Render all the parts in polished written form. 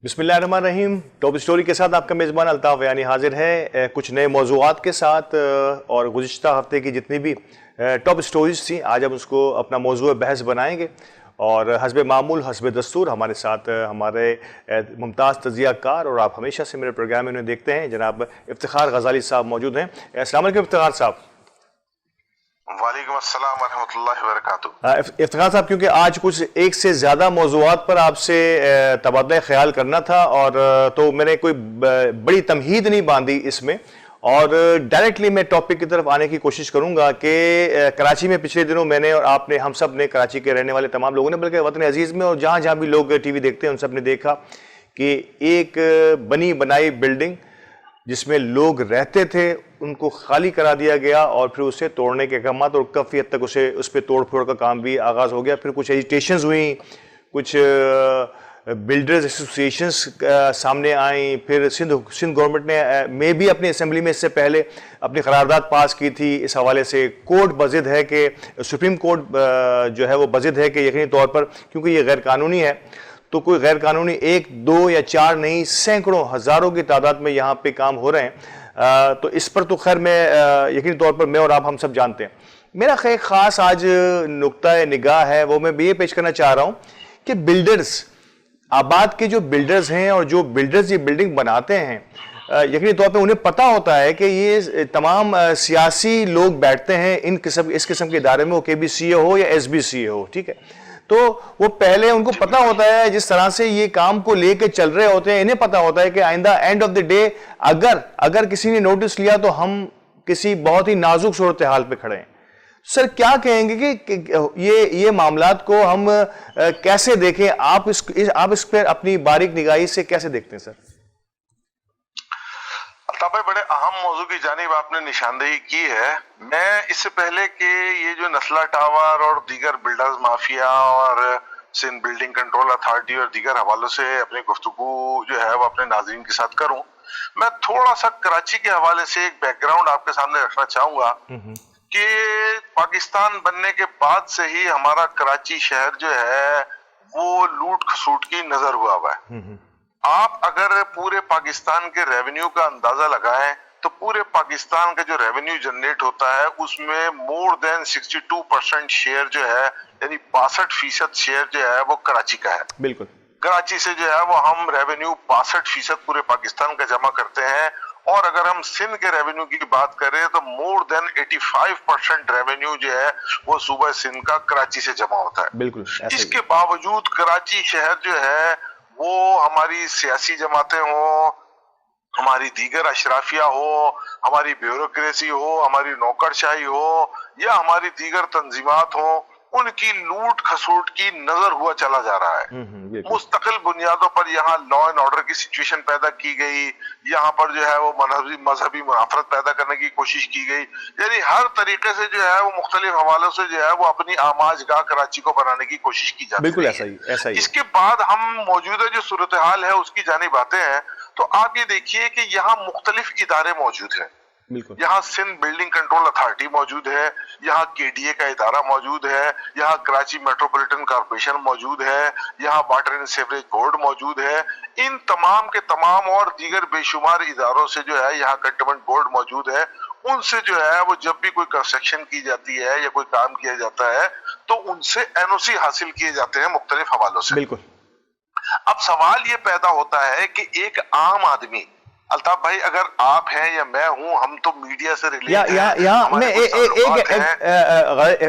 बिस्मिल्लाहिर्रहमानिर्रहीम। Top story के साथ आपका मेज़बान अल्ताफ़ यानी हाजिर है कुछ नए मौज़ूआत के साथ। और गुज़िश्ता हफ्ते की जितनी भी टॉप स्टोरीज़ थी आज हम उसको अपना मौज़ूअ बहस बनाएंगे। और हस्ब मामूल हस्ब दस्तूर हमारे साथ हमारे मुमताज़ तज़ियाकार और आप हमेशा से मेरे प्रोग्राम में उन्हें देखते हैं जनाब इफ्तिखार गज़ाली साहब मौजूद हैं। अस्सलाम वालेकुम इफ्तिखार साहब। वालेकुम अस्सलाम वरहमतुल्लाहि वबरकातुहू। इफ्तिखार साहब, क्योंकि आज कुछ एक से ज़्यादा मौज़ूआत पर आपसे तबादला ख्याल करना था और तो मैंने कोई बड़ी तमहीद नहीं बांधी इसमें और डायरेक्टली मैं टॉपिक की तरफ आने की कोशिश करूंगा कि कराची में पिछले दिनों मैंने और आपने हम सब ने कराची के रहने वाले तमाम लोगों ने बल्कि वतन अजीज़ में और जहाँ जहाँ भी लोग टीवी देखते हैं उन सब ने देखा कि एक बनी बनाई बिल्डिंग जिसमें लोग रहते थे उनको खाली करा दिया गया और फिर उसे तोड़ने के अहकामात और काफ़ी हद तक उस पर तोड़ फोड़ का काम भी आगाज़ हो गया। फिर कुछ एजिटेशंस हुई, कुछ बिल्डर्स एसोसिएशंस सामने आई, फिर सिंध गवर्नमेंट ने भी अपनी असेंबली में इससे पहले अपनी करारदाद पास की थी। इस हवाले से कोर्ट बज़िद है कि सुप्रीम कोर्ट जो है वो बज़िद है कि यकीनी तौर पर क्योंकि ये गैर कानूनी है तो कोई गैर कानूनी एक दो या चार नहीं सैकड़ों हज़ारों की तादाद में यहाँ पे काम हो रहे हैं। तो इस पर तो खैर मैं यकीनी तौर पर मैं और आप हम सब जानते हैं। मेरा ख़ास आज नुक्ता निगाह है वो मैं ये पेश करना चाह रहा हूँ कि बिल्डर्स आबाद के जो बिल्डर्स हैं और जो बिल्डर्स ये बिल्डिंग बनाते हैं यकीनी तौर पे उन्हें पता होता है कि ये तमाम सियासी लोग बैठते हैं इस किस्म के इदारे में, वो KBCA हो या SBCA हो, ठीक है। तो वो पहले उनको पता होता है जिस तरह से ये काम को लेके चल रहे होते हैं, इन्हें पता होता है कि आइंदा एंड ऑफ द डे अगर किसी ने नोटिस लिया तो हम किसी बहुत ही नाजुक सूरत हाल पे खड़े हैं। सर क्या कहेंगे कि ये मामलात को हम कैसे देखें? आप इस पर अपनी बारीक निगाही से कैसे देखते हैं सर? अल्ताफ भाई, बड़े अहम मौजू की जानिब आपने निशानदेही की है। मैं इससे पहले कि ये जो नस्ला टावर और दीगर बिल्डर्स माफिया और सिंध बिल्डिंग कंट्रोल अथॉरिटी और दीगर हवालों से अपनी गुफ्तगू जो है वो अपने नाज़रीन के साथ करूं, मैं थोड़ा सा कराची के हवाले से एक बैकग्राउंड आपके सामने रखना चाहूंगा कि पाकिस्तान बनने के बाद से ही हमारा कराची शहर जो है वो लूट खसूट की नजर हुआ हुआ है। आप अगर पूरे पाकिस्तान के रेवेन्यू का अंदाजा लगाएं तो पूरे पाकिस्तान का जो रेवेन्यू जनरेट होता है उसमें मोर देन 62% शेयर जो है यानी 62% शेयर जो है वो कराची का है। बिल्कुल, कराची से जो है वो हम रेवेन्यू 62% पूरे पाकिस्तान का जमा करते हैं। और अगर हम सिंध के रेवेन्यू की बात करें तो मोर देन 85% रेवेन्यू जो है वो सूबा सिंध का कराची से जमा होता है। बिल्कुल। इसके बावजूद कराची शहर जो है वो हमारी सियासी जमातें हो, हमारी दीगर अशराफिया हो, हमारी ब्यूरोक्रेसी हो, हमारी नौकरशाही हो या हमारी दीगर तंजीमात हो, उनकी लूट खसूट की नजर हुआ चला जा रहा है। मुस्तकिल बुनियादों पर यहाँ लॉ एंड ऑर्डर की सिचुएशन पैदा की गई, यहाँ पर जो है वो मजहबी मुनाफरत पैदा करने की कोशिश की गई, यानी हर तरीके से जो है वो मुख्तलिफ हवालों से जो है वो अपनी आमाजगाह कराची को बनाने की कोशिश की जाती है। बिल्कुल ऐसा ही। इसके बाद हम मौजूदा जो सूरत हाल है उसकी जानिब आते हैं तो आप ये देखिए कि यहाँ मुख्तलिफ इदारे मौजूद हैं। यहाँ सिंध बिल्डिंग कंट्रोल अथॉरिटी मौजूद है, यहाँ KDA का इदारा मौजूद है, यहाँ कराची मेट्रोपॉलिटन कॉर्पोरेशन मौजूद है, यहाँ वाटर एंड सीवरेज बोर्ड मौजूद है। इन तमाम के तमाम और दीगर बेशुमार इदारों से जो है यहाँ कंटेनमेंट बोर्ड मौजूद है। उनसे जो है वो जब भी कोई कंस्ट्रक्शन की जाती है या कोई काम किया जाता है तो उनसे NOC हासिल किए जाते हैं मुख्तलिफ हवालों से। बिल्कुल। अब सवाल ये पैदा होता है कि एक आम आदमी, अल्ताफ भाई अगर आप हैं या मैं हूं, हम तो मीडिया से रिलेटेड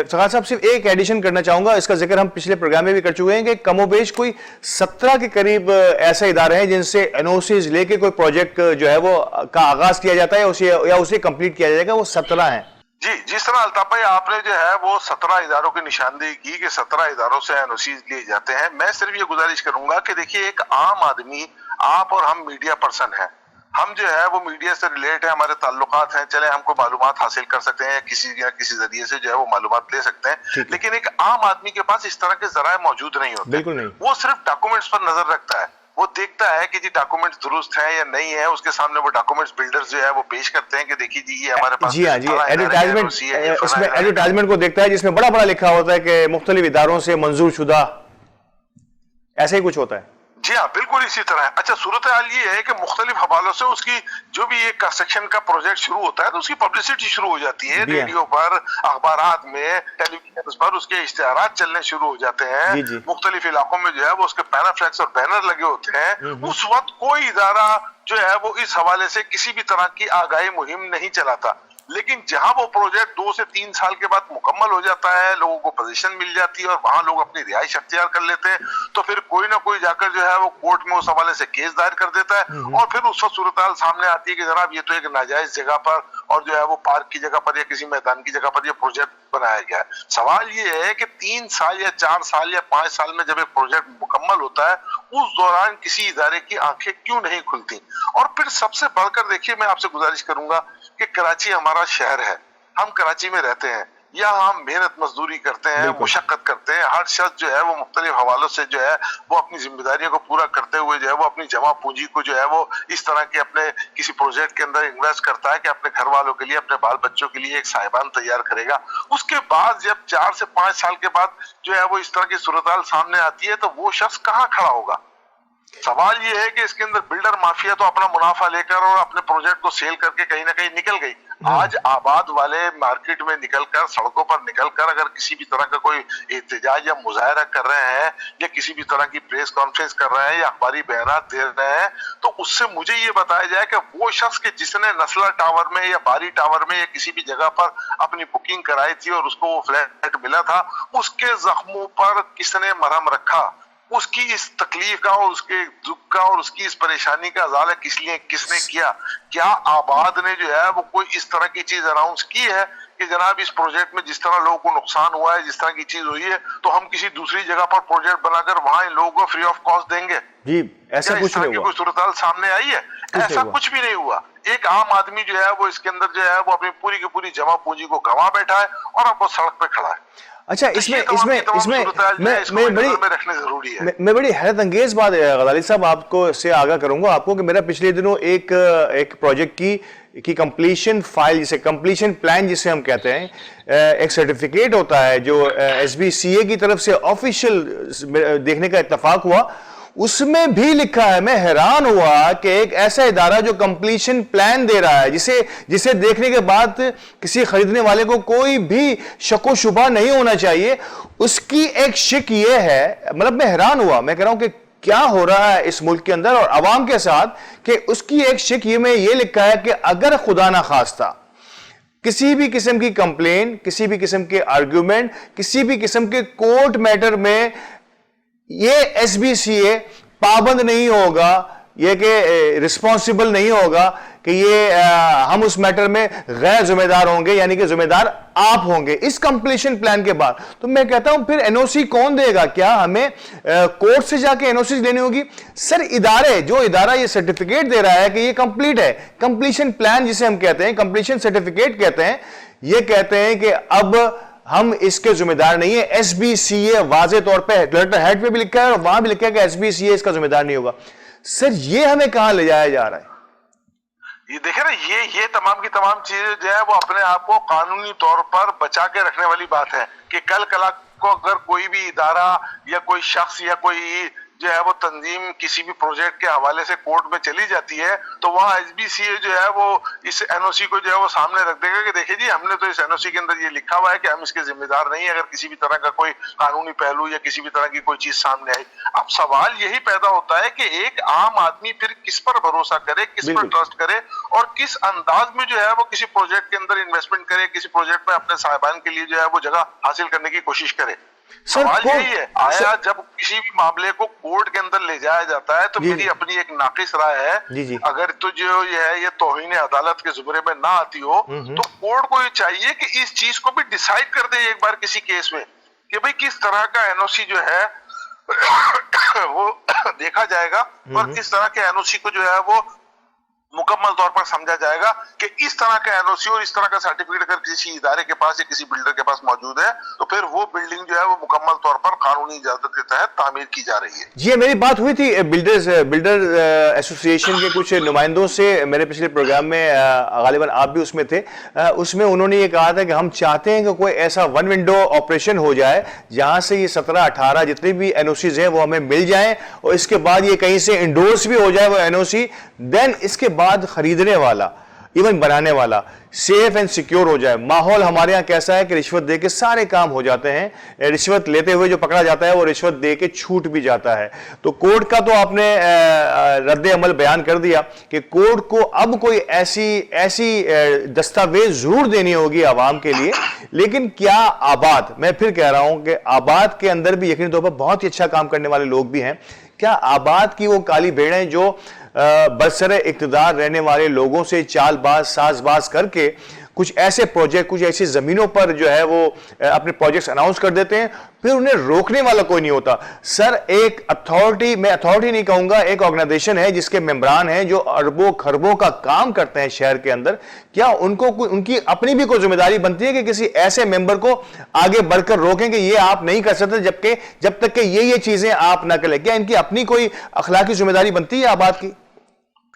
साहब सिर्फ एक एडिशन करना चाहूंगा, इसका जिक्र हम पिछले प्रोग्राम में भी कर चुके हैं कि कमोबेश कोई 17 के करीब ऐसे इदारे हैं जिनसे NOCs लेके कोई प्रोजेक्ट जो है वो का आगाज किया जाता है या उसे कंप्लीट किया जाएगा, वो 17 हैं। जी, जिस तरह अल्ताफ भाई आपने जो है वो 17 इदारों की निशानदेही की कि 17 इदारों से NOCs लिए जाते हैं। मैं सिर्फ ये गुजारिश करूंगा कि देखिए एक आम आदमी, आप और हम मीडिया पर्सन हैं, हम जो है वो मीडिया से रिलेट है, हमारे ताल्लुकात हैं, चले हमको मालूमात हासिल कर सकते हैं किसी जरिए से जो है वो मालूमात ले सकते हैं, लेकिन एक आम आदमी के पास इस तरह के जराए मौजूद नहीं होते। बिल्कुल नहीं। वो सिर्फ डॉक्यूमेंट्स पर नजर रखता है, वो देखता है कि जी डॉक्यूमेंट्स दुरुस्त है या नहीं है, उसके सामने वो डॉक्यूमेंट्स बिल्डर्स जो है वो पेश करते हैं कि देखिए जी ये हमारे पास। जी हाँ, एडवर्टाइजमेंट, इसमें एडवर्टाइजमेंट को देखता है जिसमें बड़ा लिखा होता है कि मुख्तलिफ इदारों से मंजूर शुदा, ऐसे ही कुछ होता है। جی ہاں بالکل اسی طرح ہے. اچھا صورتحال یہ ہے کہ مختلف حوالوں سے اس کی جو بھی ایک کنسٹرکشن کا پروجیکٹ شروع ہوتا ہے تو اس کی پبلسٹی شروع ہو جاتی ہے, جی ہاں. ریڈیو پر, اخبارات میں, ٹیلی ویژن پر اس کے اشتہارات چلنے شروع ہو جاتے ہیں, جی جی. مختلف علاقوں میں جو ہے وہ اس کے پینافلیکس اور بینر لگے ہوتے ہیں. اس وقت کوئی ادارہ جو ہے وہ اس حوالے سے کسی بھی طرح کی آگاہی مہم نہیں چلاتا. لیکن جہاں وہ پروجیکٹ 2 سے 3 سال کے بعد مکمل ہو جاتا ہے, لوگوں کو پوزیشن مل جاتی ہے اور وہاں لوگ اپنی رہائش اختیار کر لیتے ہیں, تو پھر کوئی نہ کوئی جا کر جو ہے وہ کورٹ میں اس حوالے سے کیس دائر کر دیتا ہے, اور پھر اس وقت صورتحال سامنے آتی ہے کہ جناب یہ تو ایک ناجائز جگہ پر اور جو ہے وہ پارک کی جگہ پر یا کسی میدان کی جگہ پر یہ پروجیکٹ بنایا گیا ہے. سوال یہ ہے کہ 3 سال یا 4 سال یا 5 سال میں جب ایک پروجیکٹ مکمل ہوتا ہے اس دوران کسی ادارے کی آنکھیں کیوں نہیں کھلتی؟ اور پھر سب سے بڑھ کر دیکھیے, میں آپ سے گزارش کروں گا کہ کراچی ہمارا شہر ہے, ہم کراچی میں رہتے ہیں, یہاں ہم محنت مزدوری کرتے ہیں, مشقت کرتے ہیں, ہر شخص جو ہے وہ مختلف حوالوں سے جو ہے وہ اپنی ذمہ داریوں کو پورا کرتے ہوئے جو ہے وہ اپنی جمع پونجی کو جو ہے وہ اس طرح کے اپنے کسی پروجیکٹ کے اندر انویسٹ کرتا ہے کہ اپنے گھر والوں کے لیے, اپنے بال بچوں کے لیے ایک صاحبان تیار کرے گا. اس کے بعد جب 4 سے 5 سال کے بعد جو ہے وہ اس طرح کی صورتحال سامنے آتی ہے تو وہ شخص کہاں کھڑا ہوگا؟ سوال یہ ہے کہ اس کے اندر بلڈر مافیا تو اپنا منافع لے کر اور اپنے پروجیکٹ کو سیل کر کے کہیں نہ کہیں نکل گئی. آج آباد والے مارکیٹ میں نکل کر, سڑکوں پر نکل کر اگر کسی بھی طرح کا کوئی احتجاج یا مظاہرہ کر رہے ہیں یا کسی بھی طرح کی پریس کانفرنس کر رہے ہیں یا اخباری بیانات دے رہے ہیں, تو اس سے مجھے یہ بتایا جائے کہ وہ شخص کہ جس نے نسلہ ٹاور میں یا باری ٹاور میں یا کسی بھی جگہ پر اپنی بکنگ کرائی تھی اور اس کو وہ فلیٹ ملا تھا, اس کے زخموں پر کس نے مرہم رکھا؟ اس کی اس تکلیف کا اور اس کے دکھ کا اور اس کی اس پریشانی کا ازالہ کس نے کیا؟ کیا آباد نے جو ہے وہ کوئی اس طرح کی چیز اناؤنس کی ہے کہ جناب اس پروجیکٹ میں جس طرح لوگوں کو نقصان ہوا ہے, جس طرح کی چیز ہوئی ہے, تو ہم کسی دوسری جگہ پر پروجیکٹ بنا کر وہاں ان لوگوں کو فری آف کاسٹ دیں گے؟ جی ایسا کچھ نہیں ہوا. کوئی صورتحال سامنے آئی ہے؟ ایسا کچھ بھی نہیں ہوا. ایک عام آدمی جو ہے وہ اس کے اندر جو ہے وہ اپنی پوری کی پوری جمع پونجی کو گنوا بیٹھا ہے اور اب وہ سڑک پہ کھڑا ہے. اچھا میں بڑی حیرت انگیز بات غزالی صاحب آپ کو سے آگاہ کروں گا آپ کو کہ میرا پچھلے دنوں ایک پروجیکٹ کی کمپلیشن فائل, جسے کمپلیشن پلان جسے ہم کہتے ہیں, ایک سرٹیفکیٹ ہوتا ہے جو ایس بی سی اے کی طرف سے آفیشیل دیکھنے کا اتفاق ہوا, اس میں بھی لکھا ہے, میں حیران ہوا کہ ایک ایسا ادارہ جو کمپلیشن پلان دے رہا ہے جسے دیکھنے کے بعد کسی خریدنے والے کو کوئی بھی شک و شبہ نہیں ہونا چاہیے, اس کی ایک شک یہ ہے, مطلب میں حیران ہوا, میں کہہ رہا ہوں کہ کیا ہو رہا ہے اس ملک کے اندر اور عوام کے ساتھ, کہ اس کی ایک شک یہ لکھا ہے کہ اگر خدا نہ خواستہ کسی بھی قسم کی کمپلین, کسی بھی قسم کے آرگیومنٹ, کسی بھی قسم کے کورٹ میٹر میں یہ ایس بی سی اے پابند نہیں ہوگا, یہ کہ رسپانسیبل نہیں ہوگا کہ یہ ہم اس میٹر میں غیر ذمہ دار ہوں گے, یعنی کہ ذمہ دار آپ ہوں گے اس کمپلیشن پلان کے بعد. تو میں کہتا ہوں پھر این او سی کون دے گا؟ کیا ہمیں کورٹ سے جا کے این او سی لینی ہوگی؟ سر جو ادارہ یہ سرٹیفکیٹ دے رہا ہے کہ یہ کمپلیٹ ہے, کمپلیشن پلان جسے ہم کہتے ہیں, کمپلیشن سرٹیفکیٹ کہتے ہیں, یہ کہتے ہیں کہ اب ہم اس کے ذمہ دار نہیں ہیں. ایس بی سی اے واضح طور پہ لیٹر ہیڈ پہ بھی لکھا ہے اور وہاں بھی لکھا ہے کہ ایس بی سی اے اس کا ذمہ دار نہیں ہوگا. سر یہ ہمیں کہاں لے جایا جا رہا ہے؟ یہ دیکھیں نا, یہ تمام کی تمام چیزیں جو ہے وہ اپنے آپ کو قانونی طور پر بچا کے رکھنے والی بات ہے کہ کل کو اگر کوئی بھی ادارہ یا کوئی شخص یا کوئی جو ہے وہ تنظیم کسی بھی پروجیکٹ کے حوالے سے کورٹ میں چلی جاتی ہے تو وہاں ایس بی سی اے جو ہے وہ اس این او سی کو جو ہے وہ سامنے رکھ دے گا کہ دیکھیں جی ہم نے تو اس این او سی کے اندر یہ لکھا ہوا ہے کہ ہم اس کے ذمہ دار نہیں ہیں اگر کسی بھی طرح کا کوئی قانونی پہلو یا کسی بھی طرح کی کوئی چیز سامنے آئی. اب سوال یہی پیدا ہوتا ہے کہ ایک عام آدمی پھر کس پر بھروسہ کرے, کس پر ٹرسٹ کرے اور کس انداز میں جو ہے وہ کسی پروجیکٹ کے اندر انویسٹمنٹ کرے, کسی پروجیکٹ میں اپنے صاحبان کے لیے جو ہے وہ جگہ حاصل کرنے کی کوشش کرے. سوال یہی ہے, آیا جب کسی بھی معاملے کو کورٹ کے اندر لے جایا جاتا ہے تو میری اپنی ایک ناقص رائے ہے, اگر تو جو یہ ہے یہ توہین عدالت کے زمرے میں نہ آتی ہو تو کورٹ کو یہ چاہیے کہ اس چیز کو بھی ڈیسائیڈ کر دے ایک بار کسی کیس میں کہ بھئی کس طرح کا این او سی جو ہے وہ دیکھا جائے گا اور کس طرح کے این او سی کو جو ہے وہ मुकम्मल तौर पर समझा जाएगा कि इस तरह का एनओसी और इस तरह का सर्टिफिकेट अगर किसी इदारे के पास या किसी बिल्डर के पास मौजूद है तो फिर वो बिल्डिंग जो है वो मुकम्मल तौर पर कानूनी इजाजत के तहत तामीर की जा रही है। जी, मेरी बात हुई थी बिल्डर एसोसिएशन के कुछ नुमाइंदों से मेरे पिछले प्रोग्राम में, गालिबन आप भी उसमें थे। उसमें उन्होंने ये कहा था कि हम चाहते हैं कि कोई ऐसा वन विंडो ऑपरेशन हो जाए जहां से ये 17-18 जितने भी एनओसीज हैं वो हमें मिल जाएं और इसके बाद ये कहीं से इंडोर्स भी हो जाए वो एनओसी, देन इसके बाद खरीदने वाला इवन बनाने वाला सेफ एंड सिक्योर हो जाए। माहौल हमारे यहाँ कैसा है कि रिश्वत दे के सारे काम हो जाते हैं, रिश्वत लेते हुए जो पकड़ा जाता है वो रिश्वत दे के छूट भी जाता है। तो कोर्ट का तो आपने रद्द अमल बयान कर दिया कि कोर्ट को अब कोई ऐसी दस्तावेज जरूर देनी होगी आवाम के लिए, लेकिन क्या आबाद, मैं फिर कह रहा हूं कि आबाद के अंदर भी यकीनी तौर पर बहुत ही अच्छा काम करने वाले लोग भी हैं, क्या आबाद की वो काली भेड़ें जो बरसरे इक्तदार रहने वाले लोगों से चालबाज साजबाज करके कुछ ऐसे प्रोजेक्ट, कुछ ऐसी जमीनों पर जो है वो अपने प्रोजेक्ट्स अनाउंस कर देते हैं, फिर उन्हें रोकने वाला कोई नहीं होता। सर, एक अथॉरिटी, मैं अथॉरिटी नहीं कहूंगा, एक ऑर्गेनाइजेशन है जिसके मेंबरान हैं जो अरबों खरबों का काम करते हैं शहर के अंदर, क्या उनको उनकी अपनी भी कोई जिम्मेदारी बनती है कि किसी ऐसे मेंबर को आगे बढ़कर रोकें कि ये आप नहीं कर सकते जबकि जब तक कि ये चीजें आप ना करें? क्या इनकी अपनी कोई अखलाकी जिम्मेदारी बनती है आबाद की?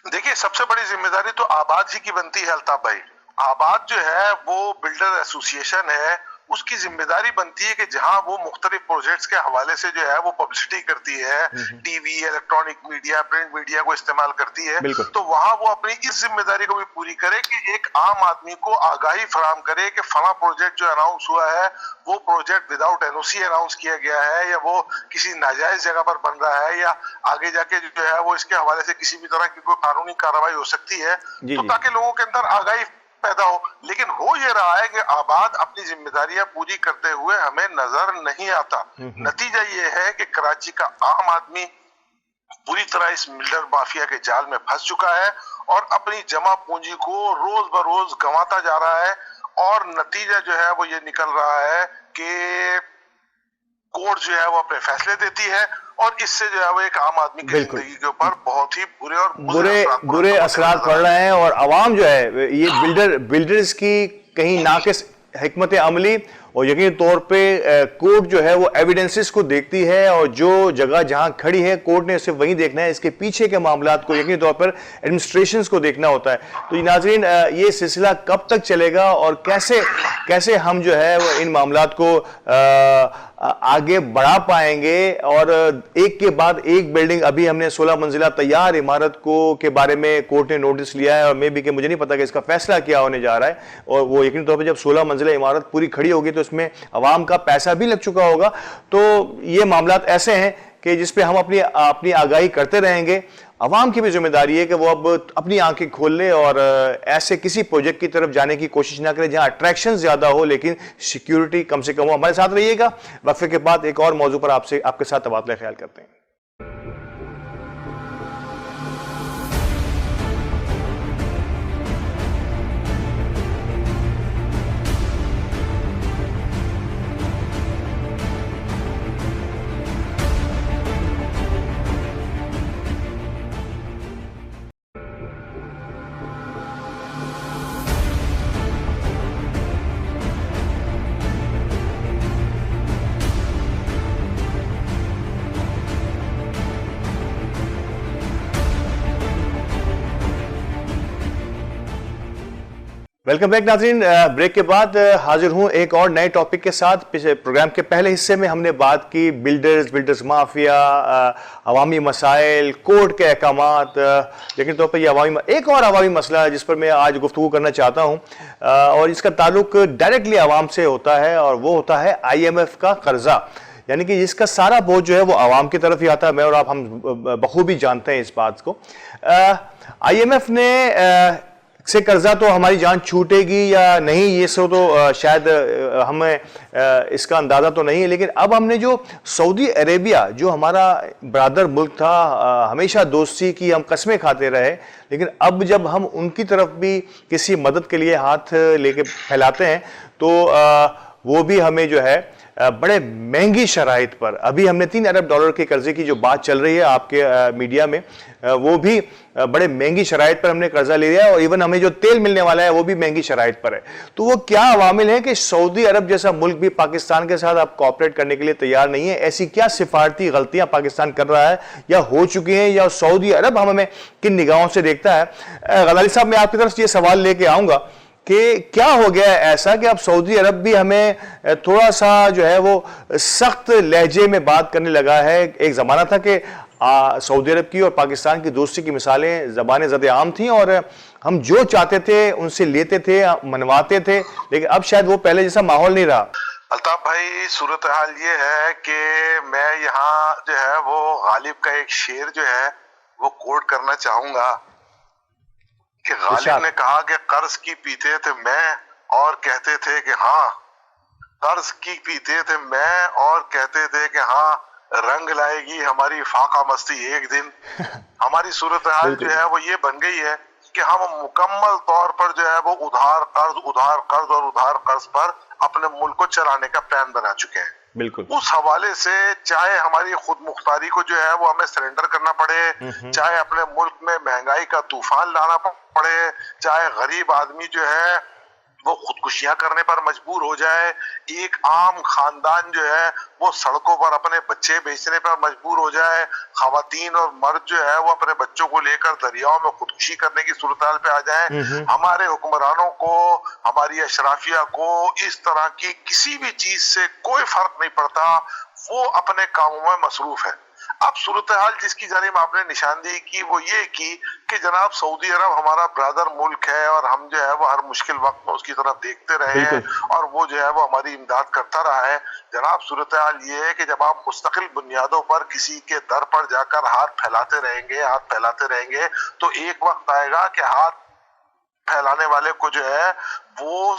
देखिए, सबसे बड़ी जिम्मेदारी तो आबाद ही की बनती है अल्ताफ भाई। आबाद जो है वो बिल्डर एसोसिएशन है, उसकी जिम्मेदारी बनती है कि जहां वो मुख्तलिफ प्रोजेक्ट्स के हवाले से जो है वो पब्लिसिटी करती है, TV, electronic media, print media को इस्तेमाल करती है, तो वहां वो अपनी इस जिम्मेदारी को भी पूरी करे कि एक आम आदमी को आगाही फराहम करे कि फला प्रोजेक्ट जो अनाउंस हुआ है वो प्रोजेक्ट विदाउट एनओसी अनाउंस किया गया है या वो किसी नाजायज जगह पर बन रहा है या आगे जाके जो है वो इसके हवाले से किसी भी तरह की कोई कानूनी कार्रवाई हो सकती है, तो ताकि लोगों के अंदर आगाही पैदा हो। लेकिन हो ये रहा है कि आबाद अपनी जिम्मेदारियां पूरी करते हुए हमें नजर नहीं आता। नतीजा ये है कि कराची का आम आदमी पूरी तरह इस बिल्डर माफिया के जाल में फंस चुका है और अपनी जमा पूंजी को रोज बरोज गंवाता जा रहा है और नतीजा जो है वो ये निकल रहा है कि कोर्ट जो है वो अपने फैसले देती है और इससे जो है वो एक आम आदमी की जिंदगी के ऊपर बहुत ही बुरे असरात पड़ रहे हैं और आवाम जो है ये बिल्डर्स की कहीं नाकिस हिकमत अमली और यकीनी तौर पे कोर्ट जो है वो एविडेंसेस को देखती है और जो जगह जहां खड़ी है कोर्ट ने सिर्फ वहीं देखना है, इसके पीछे के मामलात को यकीनी तौर पर एडमिनिस्ट्रेशंस को देखना होता है। तो नाज़रीन, ये सिलसिला कब तक चलेगा और कैसे हम जो है वो इन मामलात को आगे बढ़ा पाएंगे? और एक के बाद एक बिल्डिंग, अभी हमने 16 मंजिला तैयार इमारत के बारे में कोर्ट ने नोटिस लिया है और मे भी कि मुझे नहीं पता कि इसका फैसला क्या होने जा रहा है, और वो यकीनी तौर पर जब 16 मंजिला इमारत पूरी खड़ी होगी तो इसमें अवाम का पैसा भी लग चुका होगा। तो ये मामलात ऐसे हैं कि जिस पे हम अपनी आगाही करते रहेंगे। अवाम की भी जिम्मेदारी है कि वो अब अपनी आंखें खोल ले और ऐसे किसी प्रोजेक्ट की तरफ जाने की कोशिश ना करे जहां अट्रैक्शन ज्यादा हो लेकिन सिक्योरिटी कम से कम हो। हमारे साथ रहिएगा, वक्फे के बाद एक और मौजू पर आपके साथ तबादला ख्याल करते हैं। वेलकम बैक नाज़रीन। ब्रेक के बाद हाजिर हूं एक और नए टॉपिक के साथ। प्रोग्राम के पहले हिस्से में हमने बात की बिल्डर्स माफिया, अवामी मसाइल, कोर्ट के अहकामात, लेकिन तौर पर यह एक और अवामी मसला है जिस पर मैं आज गुफ्तगू करना चाहता हूं और इसका ताल्लुक डायरेक्टली आवाम से होता है और वो होता है IMF का कर्जा, यानी कि जिसका सारा बोझ जो है वो आवाम की तरफ ही आता है। मैं और आप हम बखूबी जानते हैं इस बात को। IMF ने से कर्जा तो हमारी जान छूटेगी या नहीं ये सो तो शायद हमें इसका अंदाज़ा तो नहीं है, लेकिन अब हमने जो सऊदी अरेबिया जो हमारा ब्रादर मुल्क था, हमेशा दोस्ती की हम कस्में खाते रहे, लेकिन अब जब हम उनकी तरफ भी किसी मदद के लिए हाथ लेके फैलाते हैं तो वो भी हमें जो है बड़े महंगी शराइत पर, अभी हमने $3 अरब के कर्जे की जो बात चल रही है आपके मीडिया में, वो भी बड़े महंगी शराइत पर हमने कर्जा ले लिया है, और इवन हमें जो तेल मिलने वाला है वो भी महंगी शराइत पर है। तो वो क्या अवामिल है कि सऊदी अरब जैसा मुल्क भी पाकिस्तान के साथ अब कोऑपरेट करने के लिए तैयार नहीं है? ऐसी क्या सिफारती गलतियां पाकिस्तान कर रहा है या हो चुकी हैं, या सऊदी अरब हमें किन निगाहों से देखता है? गजाली साहब, मैं आपकी तरफ से ये सवाल लेके आऊंगा कि क्या हो गया है ऐसा कि अब सऊदी अरब भी हमें थोड़ा सा जो है वो सख्त लहजे में बात करने लगा है? एक ज़माना था कि सऊदी अरब की और पाकिस्तान की दोस्ती की मिसालें ज़बानें ज़्यादा आम थीं और हम जो चाहते थे उनसे लेते थे, मनवाते थे, लेकिन अब शायद वो पहले जैसा माहौल नहीं रहा। अल्ताफ भाई, सूरत हाल ये है कि मैं यहाँ जो है वो गालिब का एक शेर जो है वो कोट करना चाहूंगा कि गालिब ने कहा कि कर्ज की पीते थे मैं और कहते थे कि हाँ, कर्ज की पीते थे मैं और कहते थे कि हाँ, रंग लाएगी हमारी फाका मस्ती एक दिन। हमारी सूरत हाल जो है वो ये बन गई है कि हम मुकम्मल तौर पर जो है वो उधार कर्ज पर अपने मुल्क को चलाने का प्लान बना चुके हैं। बिल्कुल। उस हवाले से चाहे हमारी खुद मुख्तारी को जो है वो हमें सरेंडर करना पड़े, चाहे अपने मुल्क में महंगाई का तूफान लाना पड़े, चाहे गरीब आदमी जो है वो खुदकुशियां करने पर मजबूर हो जाए, एक आम खानदान जो है वो सड़कों पर अपने बच्चे बेचने पर मजबूर हो जाए, खवातीन और मर्द जो है वो अपने बच्चों को लेकर दरियाओं में खुदकुशी करने की सूरत पे आ जाए, हमारे हुक्मरानों को, हमारी अशराफिया को इस तरह की किसी भी चीज से कोई फर्क नहीं पड़ता, वो अपने कामों में मसरूफ है। अब सूरत हाल जिसकी जानिब आपने निशानदेही की वो ये की कि जनाब सऊदी अरब हमारा ब्रदर मुल्क है और हम जो है वो हर मुश्किल वक्त में उसकी तरफ देखते रहे हैं और वो जो है वो हमारी इमदाद करता रहा है। जनाब सूरत हाल ये है कि जब आप मुस्तकिल बुनियादों पर किसी के दर पर जाकर हाथ फैलाते रहेंगे तो एक वक्त आएगा कि हाथ फैलाने वाले को जो है वो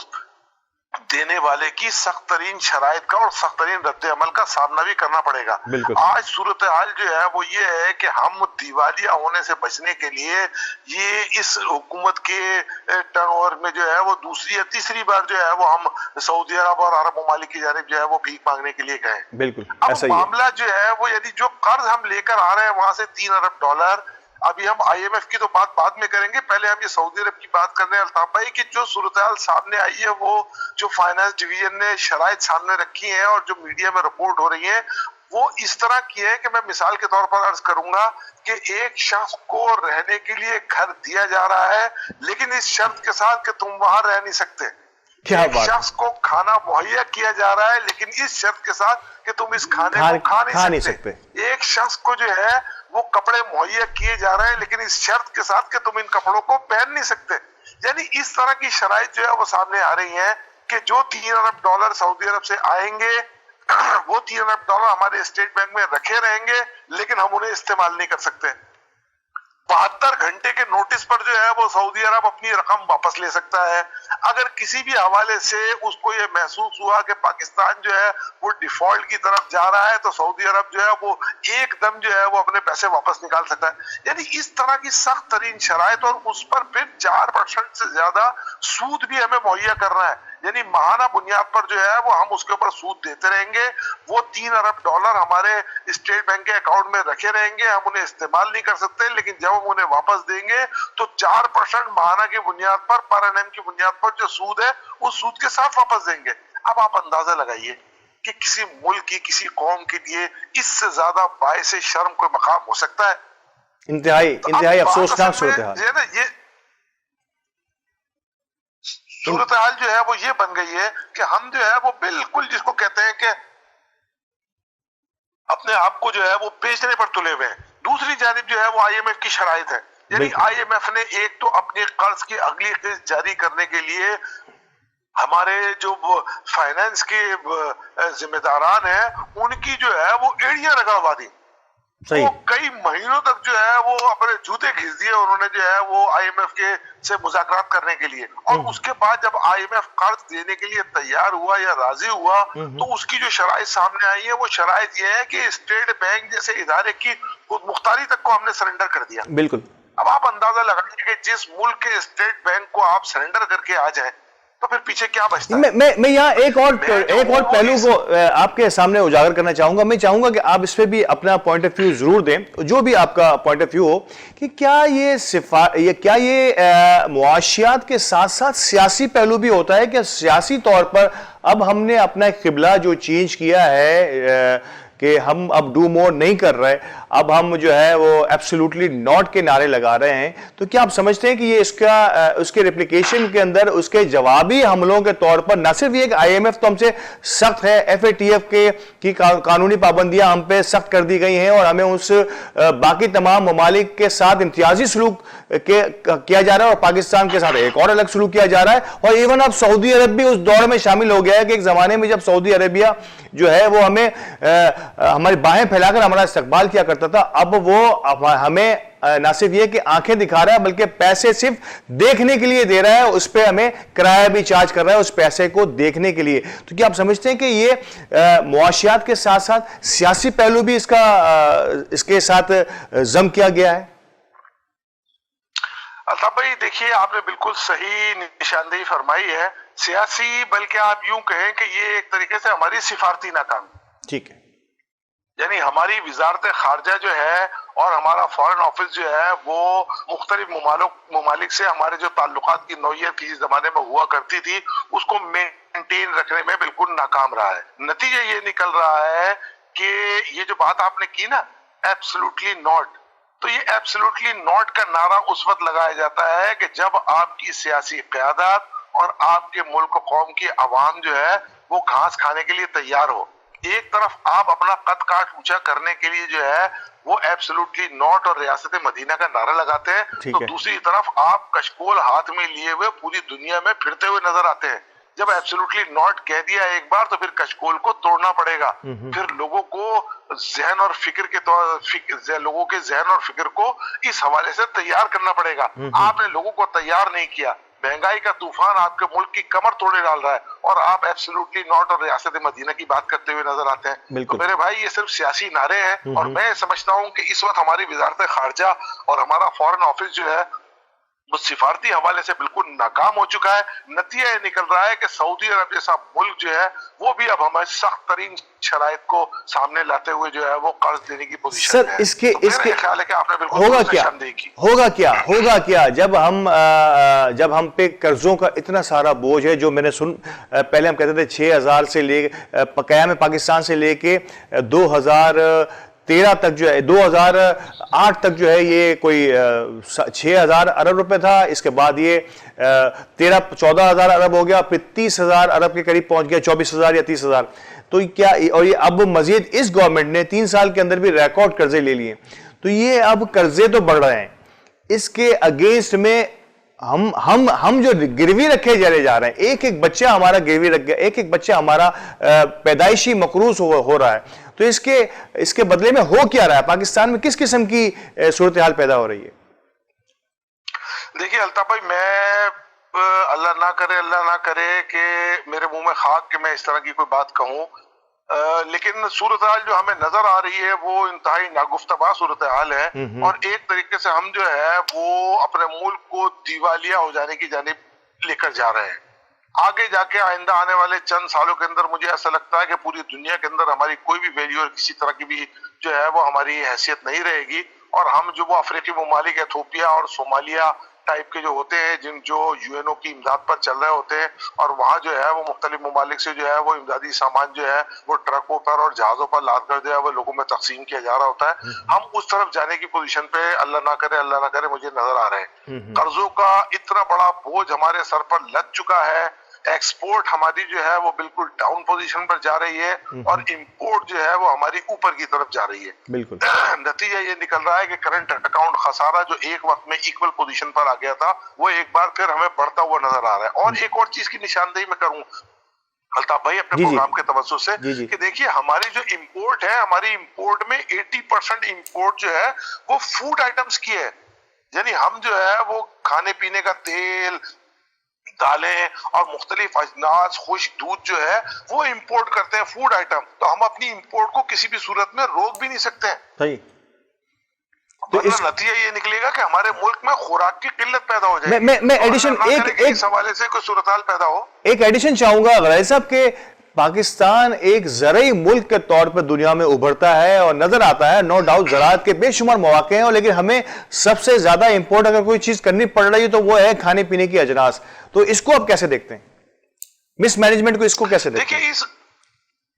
देने वाले की सख्त तरीन शराइत का और सख्त तरीन रद्द अमल का सामना भी करना पड़ेगा। आज सूरत हाल जो है वो ये है कि हम दिवालिया होने से बचने के लिए ये इस हुकूमत के टर्नओवर में जो है वो दूसरी या तीसरी बार जो है वो हम सऊदी अरब और अरब ममालिक की जानिब जो है वो भीख मांगने के लिए गए। बिल्कुल अब मामला जो है वो यदि जो कर्ज हम लेकर आ रहे हैं वहां से $3 अरब, अभी हम IMF की तो बात बाद में करेंगे, पहले हम ये सऊदी अरब की बात कर रहे हैं अल्ताफ भाई कि जो सूरत हाल सामने आई है वो जो फाइनेंस डिवीजन ने शराइत सामने रखी है और जो मीडिया में रिपोर्ट हो रही है वो इस तरह की है कि मैं मिसाल के तौर पर अर्ज करूंगा कि एक शख्स को रहने के लिए घर दिया जा रहा है लेकिन इस शर्त के साथ कि तुम वहां रह नहीं सकते। एक शख्स को खाना मुहैया किया जा रहा है लेकिन इस शर्त के साथ कि तुम इस खाने को खा नहीं सकते। एक शख्स को जो है वो कपड़े मुहैया किए जा रहे हैं लेकिन इस शर्त के साथ कि तुम इन कपड़ों को पहन नहीं सकते। यानी इस तरह की शराइत जो है वो सामने आ रही है कि जो $3 अरब सऊदी अरब से आएंगे वो $3 अरब हमारे स्टेट बैंक में रखे रहेंगे लेकिन हम उन्हें इस्तेमाल नहीं कर सकते। 72 घंटे के नोटिस पर जो है वो सऊदी अरब अपनी रकम वापस ले सकता है। अगर किसी भी हवाले से उसको ये महसूस हुआ कि पाकिस्तान जो है वो डिफॉल्ट की तरफ जा रहा है तो सऊदी अरब जो है वो एकदम जो है वो अपने पैसे वापस निकाल सकता है। यानी इस तरह की सख्त तरीन शराइत और उस पर फिर 4% से ज्यादा सूद भी हमें मुहैया करना है। यानी माहाना बुनियाद पर जो है वो हम उसके ऊपर सूद देते रहेंगे। वो $3 अरब हमारे स्टेट बैंक के अकाउंट में रखे रहेंगे, हम उन्हें इस्तेमाल नहीं कर सकते लेकिन जब हम उन्हें वापस देंगे तो 4% माहाना की बुनियाद पर एनएम की बुनियाद पर जो सूद है उस सूद के साथ वापस देंगे। अब आप अंदाजा लगाइए कि किसी मुल्क की किसी कौम के लिए इससे ज्यादा बायसे शर्म कोई मकाम हो सकता है? इंतहाई अफसोसनाक सूरत हाल। ये सूरत हाल जो है वो ये बन गई है कि हम जो है वो बिल्कुल जिसको कहते हैं कि अपने आप को जो है वो बेचने पर तुले हुए हैं। दूसरी जानिब जो है वो IMF की शराइत है। यानी IMF ने एक तो अपने कर्ज की अगली किस्त जारी करने के लिए हमारे जो फाइनेंस के जिम्मेदारान हैं उनकी जो है वो एड़ियां रगड़वा दी। वो कई महीनों तक जो है वो अपने जूते घिस दिए उन्होंने जो है वो IMF के से मुज़ाकरात करने के लिए। और उसके बाद जब IMF कर्ज देने के लिए तैयार हुआ या राजी हुआ तो उसकी जो शराइत सामने आई है वो शराइत ये है कि स्टेट बैंक जैसे इदारे की खुद मुख्तारी तक को हमने सरेंडर कर दिया। बिल्कुल। अब आप अंदाजा लगाइए कि जिस मुल्क के स्टेट बैंक को आप सरेंडर करके आ जाए تو پھر پیچھے کیا بچتا ہے؟ میں یہاں ایک اور پہلو کو آپ کے سامنے اجاگر کرنا چاہوں گا. میں چاہوں گا کہ آپ اس پہ بھی اپنا پوائنٹ آف ویو ضرور دیں, جو بھی آپ کا پوائنٹ آف ویو ہو, کہ کیا یہ معاشیات کے ساتھ ساتھ سیاسی پہلو بھی ہوتا ہے, کہ سیاسی طور پر اب ہم نے اپنا قبلہ جو چینج کیا ہے کہ ہم اب ڈو مور نہیں کر رہے, اب ہم جو ہے وہ ایبسولوٹلی ناٹ کے نعرے لگا رہے ہیں, تو کیا آپ سمجھتے ہیں کہ یہ اس کے ریپلیکیشن کے اندر اس کے جوابی حملوں کے طور پر نہ صرف یہ کہ آئی ایم ایف تو ہم سے سخت ہے, ایف اے ٹی ایف کی قانونی پابندیاں ہم پہ سخت کر دی گئی ہیں اور ہمیں اس باقی تمام ممالک کے ساتھ امتیازی سلوک کیا جا رہا ہے اور پاکستان کے ساتھ ایک اور الگ سلوک کیا جا رہا ہے, اور ایون اب سعودی عرب بھی اس دور میں شامل ہو گیا ہے کہ ایک زمانے میں جب سعودی عربیہ جو ہے وہ ہماری باہیں پھیلا کر ہمارا استقبال کیا کرتا تھا, اب وہ ہمیں نہ صرف یہ کہ آنکھیں دکھا رہا ہے بلکہ پیسے صرف دیکھنے کے لیے دے رہا ہے, اس پہ ہمیں کرایہ بھی چارج کر رہا ہے اس پیسے کو دیکھنے کے لیے. تو کیا آپ سمجھتے ہیں کہ یہ معاشیات کے ساتھ ساتھ سیاسی پہلو بھی اس کے ساتھ ضم کیا گیا ہے؟ الطاف بھائی دیکھیے, آپ نے بالکل صحیح نشاندہی فرمائی ہے. سیاسی بلکہ آپ یوں کہیں کہ یہ ایک طریقے سے ہماری سفارتی ناکامی. ٹھیک ہے. یعنی ہماری وزارت خارجہ جو ہے اور ہمارا فارن آفس جو ہے وہ مختلف ممالک سے ہمارے جو تعلقات کی نوعیت کسی زمانے میں ہوا کرتی تھی اس کو مینٹین رکھنے میں بالکل ناکام رہا ہے. نتیجہ یہ نکل رہا ہے کہ یہ جو بات آپ نے کی نا, ایبسلوٹلی ناٹ, تو یہ ایبسلوٹلی ناٹ کا نعرہ اس وقت لگایا جاتا ہے کہ جب آپ کی سیاسی قیادت اور آپ کے ملک و قوم کی عوام جو ہے وہ گھاس کھانے کے لیے تیار ہو. ایک طرف آپ اپنا قد کاٹ اونچا کرنے کے لیے جو ہے وہ ایبسلوٹلی ناٹ اور ریاست مدینہ کا نعرہ لگاتے ہیں, تو دوسری طرف آپ کشکول ہاتھ میں لیے ہوئے پوری دنیا میں پھرتے ہوئے نظر آتے ہیں. جب ایبسلوٹلی ناٹ کہہ دیا ایک بار تو پھر کشکول کو توڑنا پڑے گا, پھر لوگوں کو ذہن اور فکر کو اس حوالے سے تیار کرنا پڑے گا. آپ نے لوگوں کو تیار نہیں کیا, مہنگائی کا طوفان آپ کے ملک کی کمر توڑے ڈال رہا ہے اور آپ ایبسلوٹلی ناٹ اور ریاست مدینہ کی بات کرتے ہوئے نظر آتے ہیں. تو میرے بھائی یہ صرف سیاسی نعرے ہیں, اور میں سمجھتا ہوں کہ اس وقت ہماری وزارت خارجہ اور ہمارا فارن آفس جو ہے وہ سفارتی حوالے سے بالکل ناکام ہو چکا ہے. نتیجہ یہ نکل رہا ہے کہ سعودی عرب جیسا ملک جو ہے وہ بھی اب ہمیں سخت ترین شرائط کو سامنے لاتے ہوئے جو ہے وہ قرض دینے کی پوزیشن ہے. اس کے خیال ہے کہ آپ نے بالکل ہوگا کیا جب ہم پہ قرضوں کا اتنا سارا بوجھ ہے, جو میں نے پہلے ہم کہتے تھے 6000 سے لے قیام پاکستان سے لے کے 2013 تک جو ہے 2008 تک جو ہے یہ کوئی 6000 ارب روپے تھا, اس کے بعد یہ 14,000 ارب ہو گیا, پھر 30,000 ارب کے قریب پہنچ گیا, 24,000 یا 30,000. تو کیا, اور یہ اب مزید اس گورنمنٹ نے 3 سال کے اندر بھی ریکارڈ قرضے لے لیے, تو یہ اب قرضے تو بڑھ رہے ہیں, اس کے اگینسٹ میں ہم جو گروی رکھے جا رہے ہیں, ایک بچہ ہمارا گروی رکھ گیا, ایک بچہ ہمارا پیدائشی مقروض ہو رہا ہے, تو اس کے بدلے میں ہو کیا رہا ہے پاکستان میں, کس قسم کی صورتحال پیدا ہو رہی ہے؟ دیکھیے الطاف بھائی, میں اللہ نہ کرے کہ میرے منہ میں خاک کہ میں اس طرح کی کوئی بات کہوں, لیکن صورتحال جو ہمیں نظر آ رہی ہے وہ انتہائی ناگفتبا صورتحال ہے, اور ایک طریقے سے ہم جو ہے وہ اپنے ملک کو دیوالیہ ہو جانے کی جانب لے کر جا رہے ہیں. آگے جا کے آئندہ آنے والے چند سالوں کے اندر مجھے ایسا لگتا ہے کہ پوری دنیا کے اندر ہماری کوئی بھی ویلیو اور کسی طرح کی بھی جو ہے وہ ہماری حیثیت نہیں رہے گی, اور ہم جو وہ افریقی ممالک ایتھوپیا اور صومالیہ ٹائپ کے جو ہوتے ہیں جو یو این او کی امداد پر چل رہے ہوتے ہیں, اور وہاں جو ہے وہ مختلف ممالک سے جو ہے وہ امدادی سامان جو ہے وہ ٹرکوں پر اور جہازوں پر لاد کر جو ہے وہ لوگوں میں تقسیم کیا جا رہا ہوتا ہے, ہم اس طرف جانے کی پوزیشن پہ اللہ نہ کرے مجھے نظر آ رہے ہیں. قرضوں کا اتنا بڑا بوجھ ہمارے سر پر لگ چکا ہے, ایکسپورٹ ہماری جو ہے وہ بالکل ڈاؤن پوزیشن پر جا رہی ہے, اور امپورٹ جو ہے وہ ہماری اوپر کی طرف جا رہی ہے. بالکل نتیجہ یہ نکل رہا ہے کہ کرنٹ اکاؤنٹ خسارہ جو ایک وقت میں ایکول پوزیشن پر آ گیا تھا وہ ایک بار پھر ہمیں بڑھتا ہوا نظر آ رہا ہے. اور ایک اور چیز کی نشاندہی میں کروں الطاف بھائی اپنے پروگرام کے توسط سے, کہ دیکھیے ہماری جو امپورٹ ہے, ہماری امپورٹ میں 80% امپورٹ جو ہے وہ فوڈ آئٹمز کی ہے. یعنی ہم جو ہے وہ کھانے پینے کا تیل, دالیں اور مختلف اجناس, خشک دودھ جو ہے وہ امپورٹ کرتے ہیں, فوڈ آئٹم, تو ہم اپنی امپورٹ کو کسی بھی صورت میں روک بھی نہیں سکتے ہیں. तो वरना नतीजा ये निकलेगा कि हमारे मुल्क में खुराक की किल्लत पैदा हो जाएगी। मैं एडिशन एक इस हवाले से कोई सूरत हाल पैदा हो। एक एडिशन चाहूंगा गलानी साहब के पाकिस्तान एक ज़राई मुल्क के तौर पर दुनिया में उभरता है और नजर आता है, नो डाउट ज़राअत के बेशुमार मौके हैं, और लेकिन हमें सबसे ज्यादा इंपोर्ट अगर कोई चीज करनी पड़ रही है तो वो है खाने पीने की अजनास। तो इसको आप कैसे देखते हैं, मिस मैनेजमेंट को इसको कैसे देखते हैं? देखिए, इस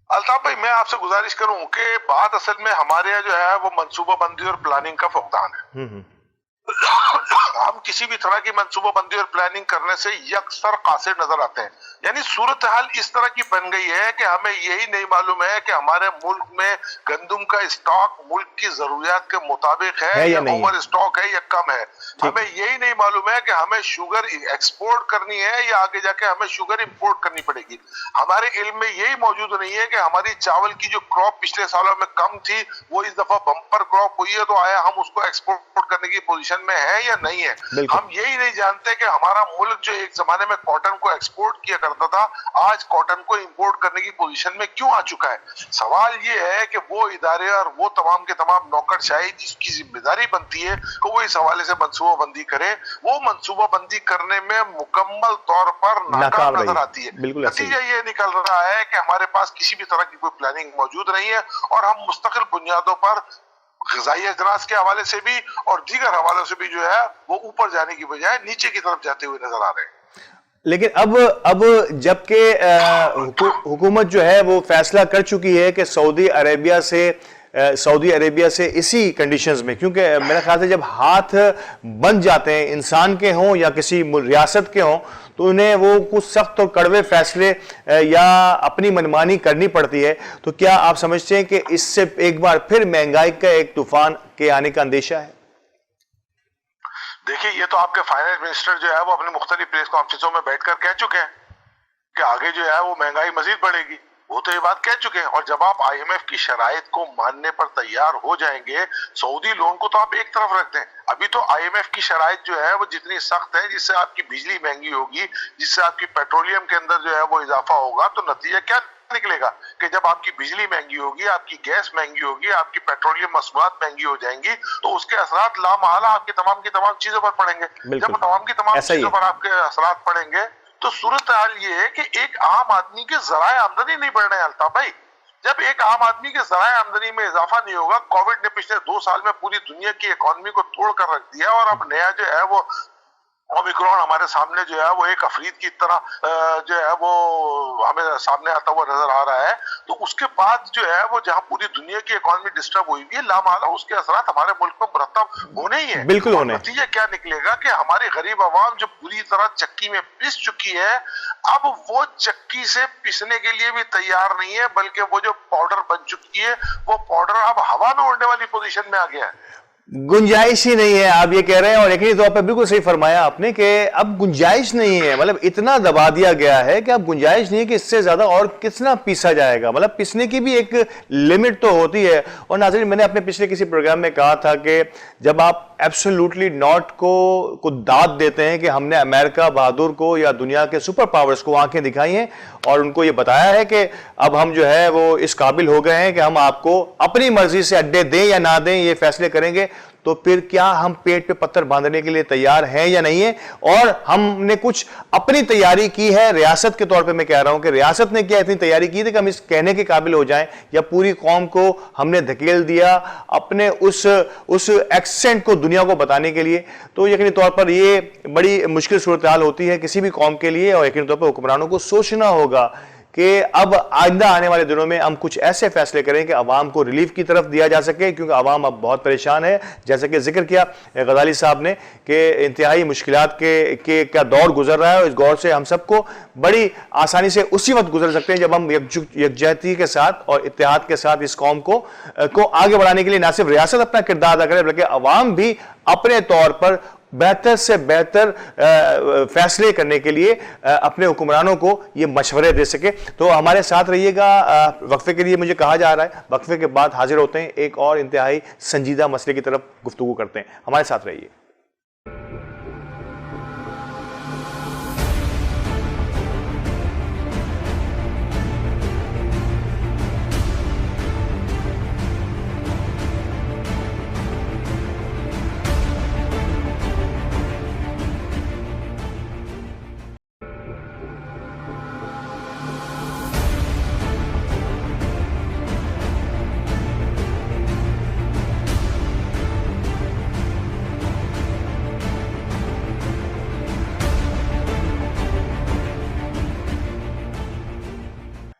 अल्ताफ भाई मैं आपसे गुजारिश करूं कि बात असल में हमारे यहाँ जो है वो मंसूबाबंदी और प्लानिंग का फुकदान है। हम किसी भी तरह की मंसूबाबंदी और प्लानिंग करने से यकसर कासिर नजर आते हैं। यानी सूरत हाल इस तरह की बन गई है कि हमें यही नहीं मालूम है कि हमारे मुल्क में गंदम का स्टॉक मुल्क की जरूरियात के मुताबिक है या ओवर स्टॉक है या कम है। हमें यही नहीं मालूम है कि हमें शुगर एक्सपोर्ट करनी है या आगे जाके हमें शुगर इंपोर्ट करनी पड़ेगी। हमारे इल्म में यही मौजूद नहीं है कि हमारी चावल की जो क्रॉप पिछले सालों में कम थी वो इस दफा बम्पर क्रॉप हुई है, तो आया हम उसको एक्सपोर्ट करने की पोजीशन में है या नहीं है। हम यही नहीं जानते कि हमारा मुल्क जो एक जमाने में कॉटन को एक्सपोर्ट किया करता था, आज कॉटन को इंपोर्ट करने की पोजीशन में क्यों आ चुका है। सवाल ये है कि वो इदारे और वो तमाम के तमाम नौकरशाही जिसकी जिम्मेदारी बनती है कि वो इस हवाले से मंसूबाबंदी करे, वो मंसूबाबंदी करने में मुकम्मल तौर पर नाकाम नजर आती है। नतीजा ये निकल रहा है कि हमारे पास किसी भी तरह की कोई प्लानिंग मौजूद नहीं है और हम मुस्तकिल बुनियादों पर ग़िज़ाई अजनास के हवाले से भी और दीगर हवालों से भी जो है वो ऊपर जाने की बजाय नीचे की तरफ जाते हुए नजर आ रहे हैं। लेकिन अब जबकि हुकूमत जो है वो फैसला कर चुकी है कि सऊदी अरेबिया से इसी कंडीशंस में, क्योंकि मेरे ख्याल से जब हाथ बन जाते हैं इंसान के हों या किसी रियासत के हों तो उन्हें वो कुछ सख्त और कड़वे फैसले या अपनी मनमानी करनी पड़ती है। तो क्या आप समझते हैं कि इससे एक बार फिर महंगाई का एक तूफान के आने का अंदेशा है? देखिए, ये तो आपके फाइनेंस मिनिस्टर जो है वो अपनी मुख्तलिफ प्रेस कॉन्फ्रेंसों में बैठकर कह चुके हैं कि आगे जो है वो महंगाई मजीद बढ़ेगी। वो तो ये बात कह चुके हैं। और जब आप IMF की शराइत को मानने पर तैयार हो जाएंगे, सऊदी लोन को तो आप एक तरफ रख दें, अभी तो IMF की शराइत जो है वो जितनी सख्त है, जिससे आपकी बिजली महंगी होगी, जिससे आपकी पेट्रोलियम के अंदर जो है वो इजाफा होगा, तो नतीजा क्या निकलेगा कि जब आपकी बिजली महंगी होगी, आपकी गैस महंगी होगी, आपकी पेट्रोलियम मसनूआत महंगी हो जाएंगी, तो उसके असरात लामहला आपकी तमाम चीजों पर पड़ेंगे। जब तमाम चीजों पर आपके असरात पड़ेंगे तो सूरत हाल ये है कि एक आम आदमी के ज़राए आमदनी नहीं बढ़ रहे हैं अल्ताफ भाई। जब एक आम आदमी के ज़राए आमदनी में इजाफा नहीं होगा, कोविड ने पिछले 2 साल में पूरी दुनिया की इकोनॉमी को तोड़ कर रख दिया और अब नया जो है वो ओमिक्रॉन हमारे सामने जो है वो एक अफरीद की तरह जो है वो हमें सामने आता हुआ नजर आ रहा है। तो उसके बाद जो है वो जहां पूरी दुनिया की इकोनॉमी डिस्टर्ब हुई है, लामहला उसके असरात हमारे मुल्क में मुरतब होने ही है। बिल्कुल होने। नतीजा क्या निकलेगा कि हमारी गरीब आवाम जो पूरी तरह चक्की में पिस चुकी है, अब वो चक्की से पिसने के लिए भी तैयार नहीं है, बल्कि वो जो पाउडर बन चुकी है वो पाउडर अब हवा में उड़ने वाली पोजीशन में आ गया है। गुंजाइश ही नहीं है, आप ये कह रहे हैं। और यकीनी तौर पर बिल्कुल सही फरमाया आपने कि अब गुंजाइश नहीं है, मतलब इतना दबा दिया गया है कि अब गुंजाइश नहीं है कि इससे ज्यादा और कितना पीसा जाएगा। मतलब पीसने की भी एक लिमिट तो होती है। और नाज़रीन, मैंने अपने पिछले किसी प्रोग्राम में कहा था कि जब आप एब्सोल्युटली नॉट को दाद देते हैं कि हमने अमेरिका बहादुर को या दुनिया के सुपर पावर्स को आंखें दिखाई हैं और उनको ये बताया है कि अब हम जो है वो इस काबिल हो गए हैं कि हम आपको अपनी मर्जी से अड्डे दें या ना दें ये फैसले करेंगे, तो फिर क्या हम पेट पे पत्थर बांधने के लिए तैयार हैं या नहीं है? और हमने कुछ अपनी तैयारी की है, रियासत के तौर पे मैं कह रहा हूं कि रियासत ने क्या इतनी तैयारी की थी कि हम इस कहने के काबिल हो जाएं, या पूरी कौम को हमने धकेल दिया अपने उस एक्सेंट को दुनिया को बताने के लिए? तो यकीनी तौर पर ये बड़ी मुश्किल सूरत हाल होती है किसी भी कौम के लिए। और यकीनी तौर पर हुक्मरानों को सोचना होगा कि अब आइंदा आने वाले दिनों में हम कुछ ऐसे फैसले करें कि आवाम को रिलीफ की तरफ दिया जा सके, क्योंकि आवाम अब बहुत परेशान है। जैसे कि जिक्र किया गजाली साहब ने कि इंतहाई मुश्किलात का दौर गुजर रहा है, और इस दौर से हम सबको बड़ी आसानी से उसी वक्त गुजर सकते हैं जब हम यकजहती के साथ और इत्तेहाद के साथ इस कौम को आगे बढ़ाने के लिए ना सिर्फ रियासत अपना किरदार अदा करे, बल्कि आवाम भी अपने तौर पर बेहतर से बेहतर फैसले करने के लिए अपने हुक्मरानों को ये मशवरे दे सके। तो हमारे साथ रहिएगा। वक्फे के लिए मुझे कहा जा रहा है, वक्फे के बाद हाजिर होते हैं, एक और इंतहाई संजीदा मसले की तरफ गुफ्तगू करते हैं। हमारे साथ रहिए।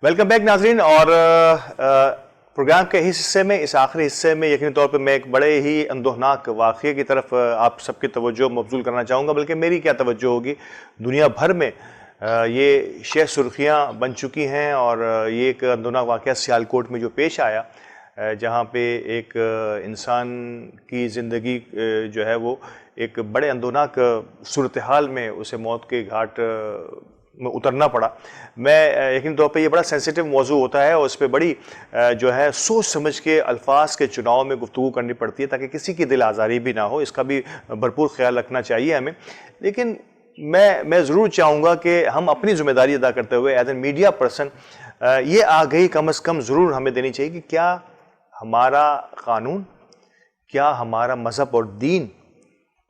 वेलकम बैक नाजरीन। और प्रोग्राम के हिस्से में, इस आखिरी हिस्से में यकीनी तौर पे मैं एक बड़े ही अंदोहनाक वाक़ये की तरफ आप सबकी तवज्जो मबज़ूल करना चाहूँगा। बल्कि मेरी क्या तवज्जो होगी, दुनिया भर में ये शह सुर्खियाँ बन चुकी हैं। और ये एक अंदोहनाक वाक़या सियालकोट में जो पेश आया, जहाँ पे एक इंसान की ज़िंदगी जो है वो एक बड़े अंदोहनाक सूरत हाल में उसे मौत के घाट में उतरना पड़ा। मैं यकीन तौर पे ये बड़ा सेंसिटिव मौजू होता है और उस पर बड़ी जो है सोच समझ के अल्फाज के चुनाव में गुफ्तगू करनी पड़ती है, ताकि किसी की दिल आज़ारी भी ना हो। इसका भी भरपूर ख्याल रखना चाहिए हमें। लेकिन मैं ज़रूर चाहूँगा कि हम अपनी ज़िम्मेदारी अदा करते हुए एज ए मीडिया पर्सन ये आगाही कम अज़ कम ज़रूर हमें देनी चाहिए कि क्या हमारा क़ानून, क्या हमारा मज़हब और दीन,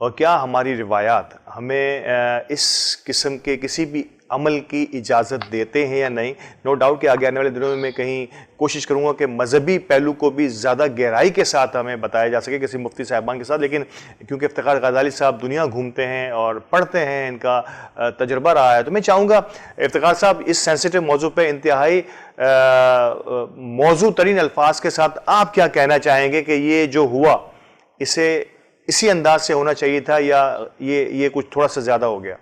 और क्या हमारी रिवायात हमें इस किस्म के किसी भी अमल की इजाज़त देते हैं या नहीं। नो डाउट कि आगे आने वाले दिनों में मैं कहीं कोशिश करूँगा कि मजहबी पहलू को भी ज़्यादा गहराई के साथ हमें बताया जा सके किसी मुफ्ती साहिबान के साथ। लेकिन क्योंकि इफ्तिखार गजाली साहब दुनिया घूमते हैं और पढ़ते हैं, इनका तजर्बा रहा है, तो मैं चाहूँगा इफ्तिखार साहब इस सेंसिटिव मौजू पर इंतहाई मौजू तरीन अल्फाज के साथ आप क्या कहना चाहेंगे कि ये जो हुआ इसे इसी अंदाज से होना चाहिए था या ये कुछ थोड़ा सा ज़्यादा हो गया?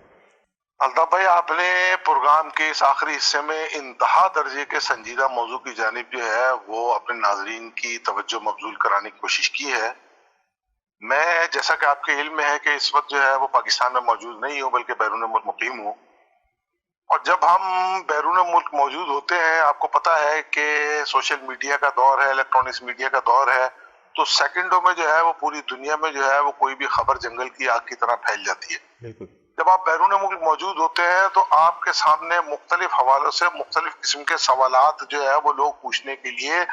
अल्ताफ भाई, आपने प्रोग्राम के इस आखिरी हिस्से में इंतहा दर्जे के संजीदा मौजू की जानिब जो है वो अपने नाजरीन की तवज्जो मबजूल कराने की कोशिश की है। मैं, जैसा कि आपके इल्म में है कि इस वक्त जो है वो पाकिस्तान में मौजूद नहीं हूँ, बल्कि बैरून मुल्क मुकीम हूँ। और जब हम बैरून मुल्क मौजूद होते हैं, आपको पता है कि सोशल मीडिया का दौर है, इलेक्ट्रॉनिक्स मीडिया का दौर है, तो सेकंडों में जो है वो पूरी दुनिया में जो है वो कोई भी खबर जंगल की आग की तरह फैल जाती है। बिल्कुल। जब आप बैरून मुल्क मौजूद होते हैं तो आपके सामने मुख्तलिफ हवालों से मुख्तलिफ किस्म के सवालात जो है वो लोग पूछने के लिए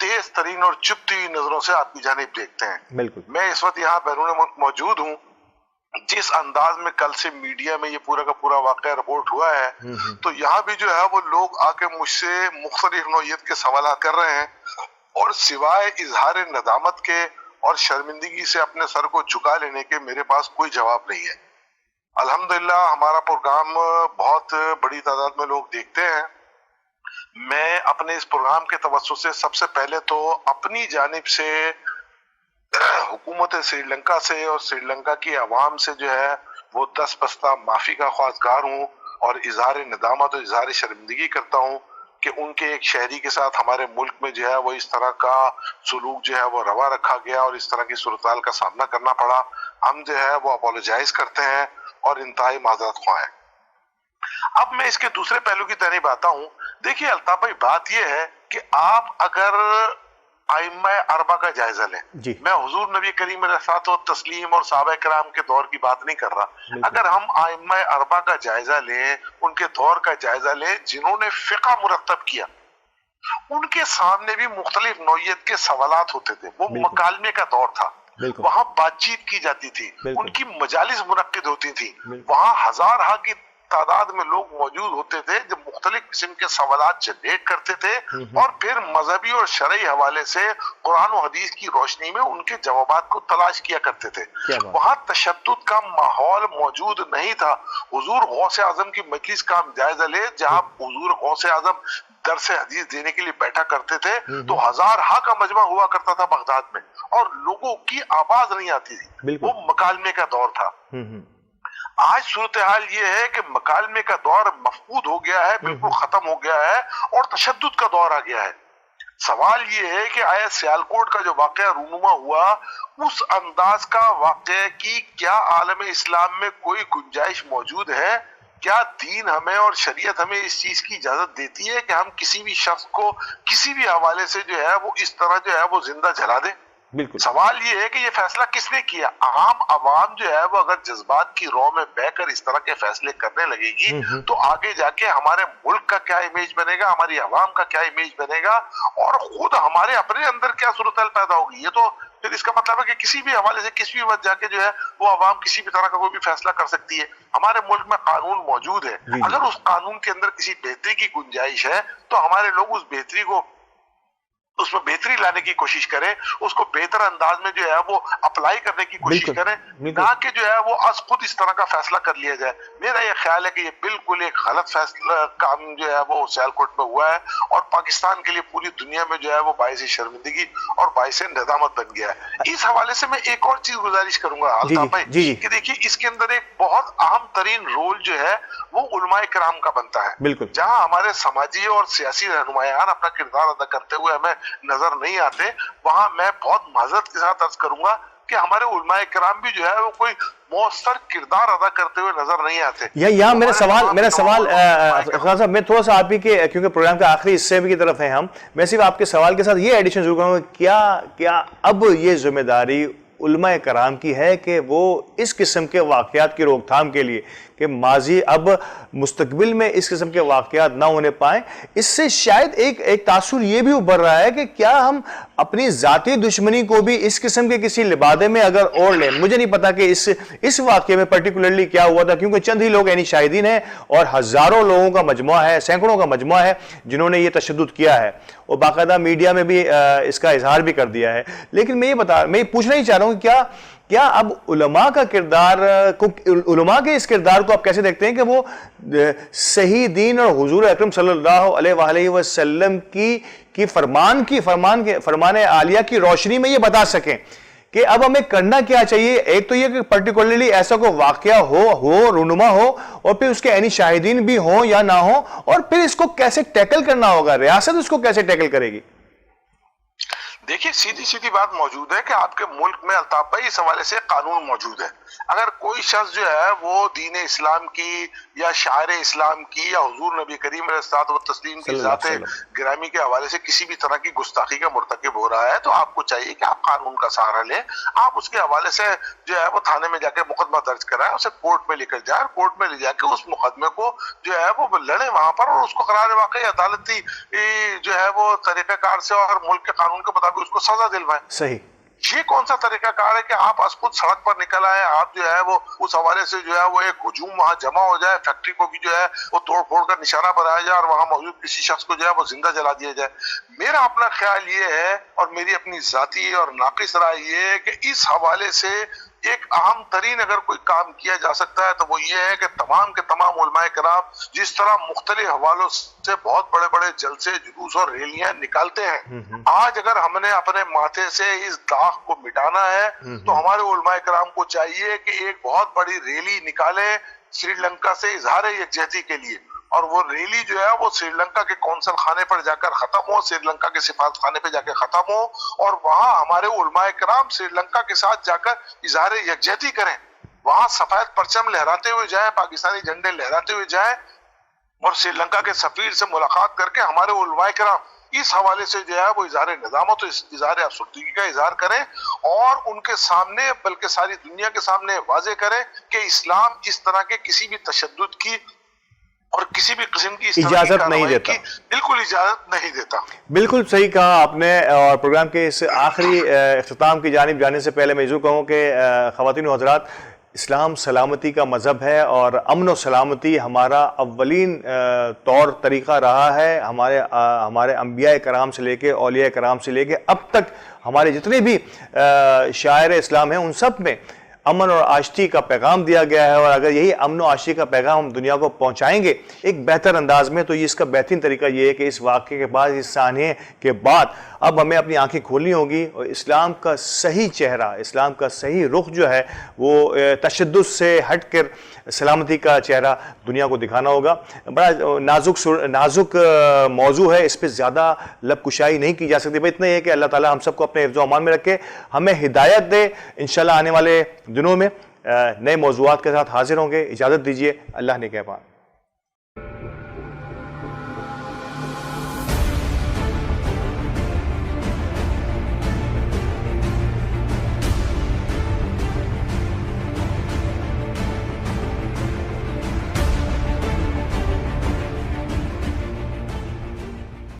तेज तरीन और चुपती हुई नजरों से आपकी जानिब देखते हैं। बिल्कुल। मैं इस वक्त यहाँ बैरून मुल्क मौजूद हूँ। जिस अंदाज में कल से मीडिया में ये पूरा का पूरा वाकया रिपोर्ट हुआ है, तो यहाँ भी जो है वो लोग आके मुझसे मुख्तलिफ नौइयत के सवाल कर रहे हैं, और सिवाय इजहार नदामत के और शर्मिंदगी से अपने सर को झुका लेने के मेरे पास कोई जवाब नहीं है। अल्हम्दुलिल्लाह हमारा प्रोग्राम बहुत बड़ी तादाद में लोग देखते हैं। मैं अपने इस प्रोग्राम के तवज्जुह से सबसे पहले तो अपनी जानिब से हुकूमत श्रीलंका से और श्रीलंका की आवाम से जो है वो 10 बस्ता माफी का ख्वाहिशगार हूँ, और इजहार नदामत और इजहार शर्मिंदगी करता हूँ कि उनके एक शहरी के साथ हमारे मुल्क में जो है वो इस तरह का सुलूक जो है वो रवा रखा गया और इस तरह की सूरत का सामना करना पड़ा। हम जो है वो अपोलोजाइज करते हैं और इंतहाई माजरत ख्वाह हैं। अब मैं इसके दूसरे पहलू की तरफ आता हूँ। देखिए अल्ताफ भाई, बात यह है कि आप अगर आइम्मा अरबा का जायजा लें, मैं हुजूर नबी करीम तस्लीम और सहाबा किराम के दौर की बात नहीं कर रहा। अगर हम आइम्मा अरबा का जायजा लें, उनके दौर का जायजा लें जिन्होंने फिक़ह मुरत्तब किया, उनके सामने भी मुख्तलिफ नौइयत के सवालात होते थे। वो मकालमे का दौर था, वहां बातचीत की जाती थी, उनकी मजालिस मुनक्किद होती थी, वहां हजार हा की तादाद में लोग मौजूद होते थे जो मुख्तलिफ किस्म के सवालात जनरेट करते थे, और फिर मजहबी और शरई हवाले से कुरान और हदीस की रोशनी में उनके जवाबात को तलाश किया करते थे। वहां तशद्दुद का माहौल मौजूद नहीं था। हुजूर गौसे आजम की मजलिस का हम जायजा ले, जहां हुजूर गौसे आजम दरस हदीस देने के लिए बैठा करते थे, तो हजार हा का मजमा हुआ करता था बगदाद में, और लोगों की आवाज नहीं आती थी। वो मकालमे का दौर था। आज सूरत हाल ये है कि मकालमे का दौर मफकूद हो गया है, बिल्कुल खत्म हो गया है, और तशद्दुद का दौर आ गया है। सवाल ये है कि आया सियालकोट का जो वाकया रूनुमा हुआ, उस अंदाज का वाकया की क्या आलम इस्लाम में कोई गुंजाइश मौजूद है? क्या दीन हमें और शरीयत हमें इस चीज की इजाजत देती है कि हम किसी भी शख्स को किसी भी हवाले से जो है वो इस तरह जो है वो जिंदा जला दें? बिल्कुल। सवाल ये है कि ये फैसला किसने किया? आम आवाम जो है वो अगर जज्बात की रौ में बहकर इस तरह के फैसले करने लगेगी, तो आगे जाके हमारे मुल्क का क्या इमेज बनेगा, हमारी आवाम का क्या इमेज बनेगा, और खुद हमारे अपने अंदर क्या सूरत पैदा होगी। ये तो फिर इसका मतलब है कि किसी भी हवाले से किसी भी वक्त जाके जो है वो आवाम किसी भी तरह का कोई भी फैसला कर सकती है। हमारे मुल्क में कानून मौजूद है, अगर उस कानून के अंदर किसी बेहतरी की गुंजाइश है तो हमारे लोग उस बेहतरी को उसमें बेहतरी लाने की कोशिश करें, उसको बेहतर अंदाज में जो है वो अप्लाई करने की कोशिश बिल्कुल, करें, बिल्कुल। ना कि जो है वो आज खुद इस तरह का फैसला कर लिया जाए। मेरा ये ख्याल है कि ये बिल्कुल एक गलत फैसला काम जो है वो सियालकोट में हुआ है और पाकिस्तान के लिए पूरी दुनिया में जो है वो बाइस शर्मिंदगी और बाइस नदामत बन गया है। इस हवाले से मैं एक और चीज गुजारिश करूंगा जी अल्ताफ भाई, जी कि देखिए इसके अंदर एक बहुत अहम तरीन रोल जो है वो उलमाए किराम का बनता है। बिल्कुल। जहां हमारे समाजी और सियासी रहनुमायान अपना किरदार अदा करते हुए हमें नजर नहीं आते, वहां मैं बहुत माजरत के साथ अर्ज करूंगा कि हमारे उलमाए किराम भी जो है वो कोई मौसर किरदार अदा करते हुए नजर नहीं आते। यहाँ मेरा सवाल हमारे साहब, मैं थोड़ा सा आप ही के, क्योंकि प्रोग्राम के आखिरी हिस्से की तरफ है हम, मैं सिर्फ आपके सवाल के साथ ये एडिशन जरूर करूंगा, क्या अब ये जिम्मेदारी उलमाए कराम की है कि वो इस किस्म के वाक़यात की रोकथाम के लिए, कि माजी अब मुस्तकबिल में इस किस्म के वाक़यात ना होने पाए, इससे शायद एक तासुर ये भी उभर रहा है कि क्या हम अपनी ज़ाती दुश्मनी को भी इस किस्म के किसी लिबादे में अगर ओढ़ लें। मुझे नहीं पता कि इस वाक़े में पर्टिकुलरली क्या हुआ था, क्योंकि चंद ही लोग यानी शाहिदीन हैं और हज़ारों लोगों का मजमुआ है, सैकड़ों का मजमुआ है जिन्होंने ये तशद्दुद किया है और बाकायदा मीडिया में भी इसका इजहार भी कर दिया है। लेकिन मैं ये पूछना ही चाह रहा हूँ कि क्या अब उलमा का किरदार उलमा के इस किरदार को आप कैसे देखते हैं कि वो सही दीन और हुजूर अकरम सल्लल्लाहु अलैहि वसल्लम की फरमान आलिया की रोशनी में ये बता सकें कि अब हमें करना क्या चाहिए। एक तो ये कि पर्टिकुलरली ऐसा कोई वाकया हो रुनुमा हो और फिर उसके यानी शाहिदीन भी हो या ना हो, और फिर इसको कैसे टैकल करना होगा, रियासत उसको कैसे टैकल करेगी। देखिए सीधी सीधी बात मौजूद है कि आपके मुल्क में अल्ताफ भाई इस हवाले से कानून मौजूद है। अगर कोई शख्स जो है वो दीन इस्लाम की या शायर इस्लाम की या हुजूर नबी करीम तस्लीम की ज़ात गिरामी के हवाले से किसी भी तरह की गुस्ताखी का मुर्तकिब हो रहा है, तो आपको चाहिए कि आप कानून का सहारा लें, आप उसके हवाले से जो है वो थाने में जाके मुकदमा दर्ज कराएं, उसे कोर्ट में लेकर जाए, कोर्ट में ले जाके उस मुकदमे को जो है वो लड़े वहां पर और उसको करार वाकई अदालती जो है वो तरीक़ाकार से और मुल्क के कानून के मुताबिक उसको सजा दिलवाएं। सही। ये कौन सा तरीका कार है कि आप खुद सड़क पर निकल आए, आप जो है वो उस हवाले से जो है वो एक हुजूम वहां जमा हो जाए, फैक्ट्री को भी जो है वो तोड़ फोड़ कर निशाना बनाया जाए और वहां मौजूद किसी शख्स को जो है वो जिंदा जला दिया जाए। मेरा अपना ख्याल ये है और मेरी अपनी जाती और नाकिस राय ये है कि इस हवाले से एक अहम तरीन अगर कोई काम किया जा सकता है तो वो ये है कि तमाम के तमाम उलमाए किराम जिस तरह मुख्तलिफ हवालों से बहुत बड़े बड़े जलसे जुलूस और रैलियां निकालते हैं, आज अगर हमने अपने माथे से इस दाग को मिटाना है तो हमारे उलमाए किराम को चाहिए कि एक बहुत बड़ी रैली निकाले श्रीलंका से इजहार यकजहती के लिए, और वो रैली जो है वो श्रीलंका के कौंसल खाने पर जाकर खत्म हो, श्रीलंका के सिफारत खाने पर जाकर खत्म हो और वहां हमारे उलमाए किराम श्रीलंका के साथ जाकर इजहार यकजहती करें, वहां सफेद परचम लहराते हुए जाए, पाकिस्तानी झंडे लहराते हुए जाए और श्रीलंका के सफीर से मुलाकात करके हमारे उलमाए किराम इस हवाले से जो है वो इजहार निज़ामत, इजहार अफसरदगी का इजहार करें और उनके सामने बल्कि सारी दुनिया के सामने वाजे करें कि इस्लाम इस तरह के किसी भी तशद्दुद की और किसी भी किस्म की इजाजत नहीं देता, बिल्कुल इजाजत नहीं देता। बिल्कुल सही कहा आपने। और प्रोग्राम के इस आखिरी इख्तिताम की जानिब जाने से पहले मैं यूँ कहूँ कि ख़वातीन व हज़रात, इस्लाम सलामती का मज़हब है और अमन व सलामती हमारा अव्वलीन तौर तरीक़ा रहा है। हमारे अंबिया कराम से लेके औलिया कराम से लेके अब तक हमारे जितने भी शायर इस्लाम हैं उन सब में अमन और आशिकी का पैगाम दिया गया है, और अगर यही अमन और आशिकी का पैगाम हम दुनिया को पहुंचाएंगे एक बेहतर अंदाज में, तो ये इसका बेहतरीन तरीका ये है कि इस वाक़े के बाद, इस सानिए के बाद अब हमें अपनी आंखें खोलनी होगी और इस्लाम का सही चेहरा, इस्लाम का सही रुख जो है वो तशद्दुद से हट कर सलामती का चेहरा दुनिया को दिखाना होगा। बड़ा नाजुक मौजू है, इस पर ज़्यादा लबकुशाई नहीं की जा सकती। भाई इतना ही है कि अल्लाह ताला हम सबको अपने हिफ्ज़ व अमान में रखे, हमें हिदायत दे। इंशाल्लाह आने वाले दिनों में नए मौज़ूआत के साथ हाजिर होंगे। इजाज़त दीजिए, अल्लाह ने कहबान।